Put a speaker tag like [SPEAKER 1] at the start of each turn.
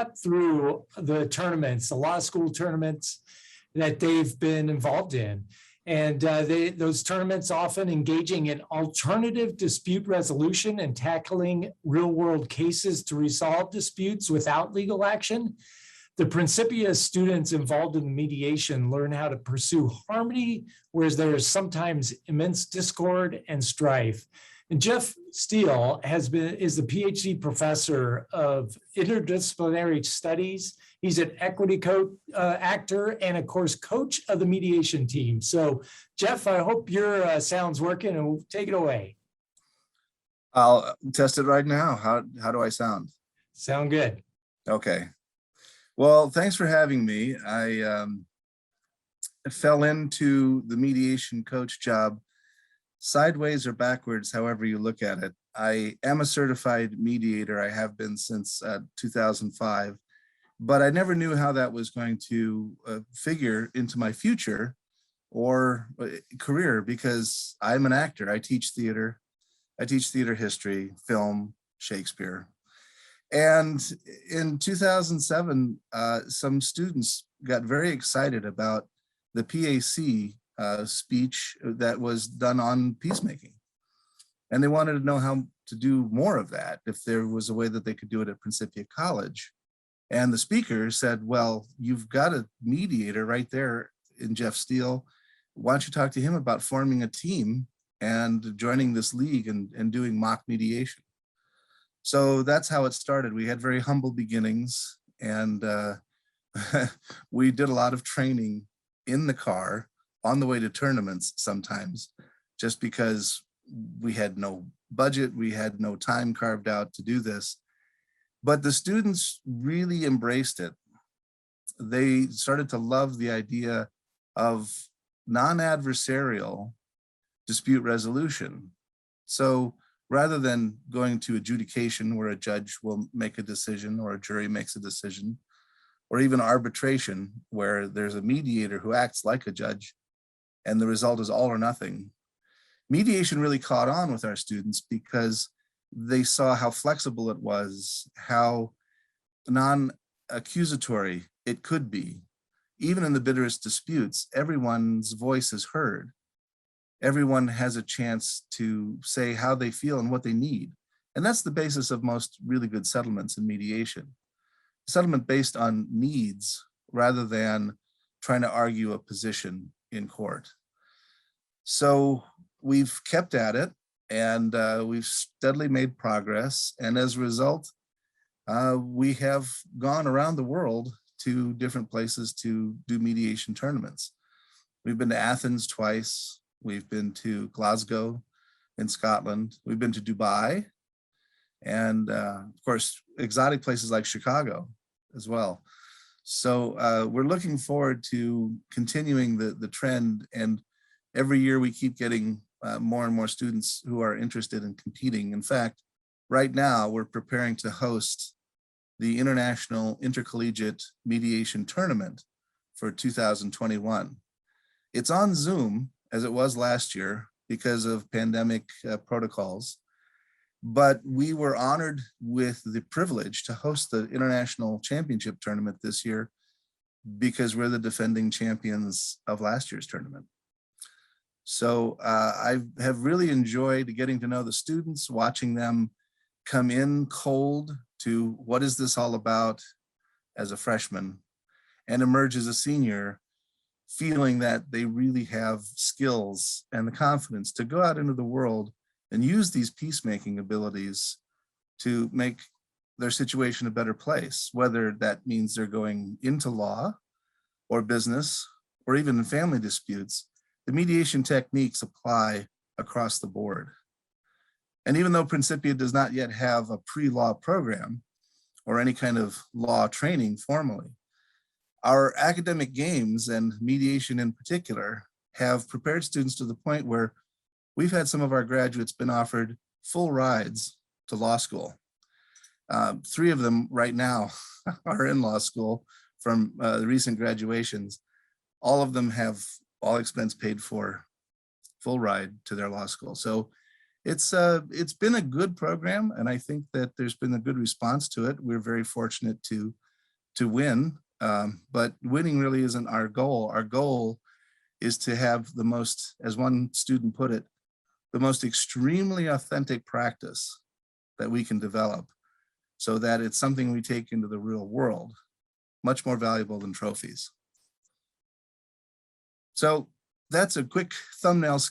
[SPEAKER 1] swept through the tournaments, the law school tournaments that they've been involved in. And those tournaments often engaging in alternative dispute resolution and tackling real-world cases to resolve disputes without legal action. The Principia students involved in the mediation learn how to pursue harmony, whereas there is sometimes immense discord and strife. And Jeff Steele is the PhD professor of interdisciplinary studies. He's an equity actor and, of course, coach of the mediation team. So, Jeff, I hope your sound's working, and we'll take it away.
[SPEAKER 2] I'll test it right now. How do I sound?
[SPEAKER 1] Sound good.
[SPEAKER 2] Okay. Well, thanks for having me. I fell into the mediation coach job sideways or backwards, however you look at it. I am a certified mediator. I have been since 2005, but I never knew how that was going to figure into my future or career, because I'm an actor. I teach theater. I teach theater history, film, Shakespeare. And in 2007, some students got very excited about the PAC speech that was done on peacemaking. And they wanted to know how to do more of that, if there was a way that they could do it at Principia College. And the speaker said, well, you've got a mediator right there in Jeff Steele. Why don't you talk to him about forming a team and joining this league and doing mock mediation? So that's how it started. We had very humble beginnings, and we did a lot of training in the car on the way to tournaments sometimes, just because we had no budget, we had no time carved out to do this. But the students really embraced it. They started to love the idea of non-adversarial dispute resolution. So rather than going to adjudication where a judge will make a decision or a jury makes a decision, or even arbitration where there's a mediator who acts like a judge and the result is all or nothing, mediation really caught on with our students because they saw how flexible it was, how non-accusatory it could be. Even in the bitterest disputes, everyone's voice is heard. Everyone has a chance to say how they feel and what they need. And that's the basis of most really good settlements in mediation. Settlement based on needs rather than trying to argue a position in court. So we've kept at it, and we've steadily made progress. And as a result, we have gone around the world to different places to do mediation tournaments. We've been to Athens twice. We've been to Glasgow in Scotland. We've been to Dubai, and of course, exotic places like Chicago as well. So we're looking forward to continuing the trend, and every year we keep getting more and more students who are interested in competing. In fact, right now we're preparing to host the International Intercollegiate Mediation Tournament for 2021. It's on Zoom, as it was last year because of pandemic protocols. But we were honored with the privilege to host the International Championship Tournament this year because we're the defending champions of last year's tournament. So I have really enjoyed getting to know the students, watching them come in cold to what is this all about as a freshman, and emerge as a senior, feeling that they really have skills and the confidence to go out into the world and use these peacemaking abilities to make their situation a better place, whether that means they're going into law or business or even in family disputes. The mediation techniques apply across the board. And even though Principia does not yet have a pre-law program or any kind of law training formally, our academic games and mediation in particular have prepared students to the point where we've had some of our graduates been offered full rides to law school. 3 of them right now are in law school from the recent graduations. All of them have all expense paid for, full ride to their law school. So it's been a good program, and I think that there's been a good response to it. We're very fortunate to to win, but winning really isn't our goal. Our goal is to have the most, as one student put it, the most extremely authentic practice that we can develop so that it's something we take into the real world, much more valuable than trophies. So that's a quick thumbnail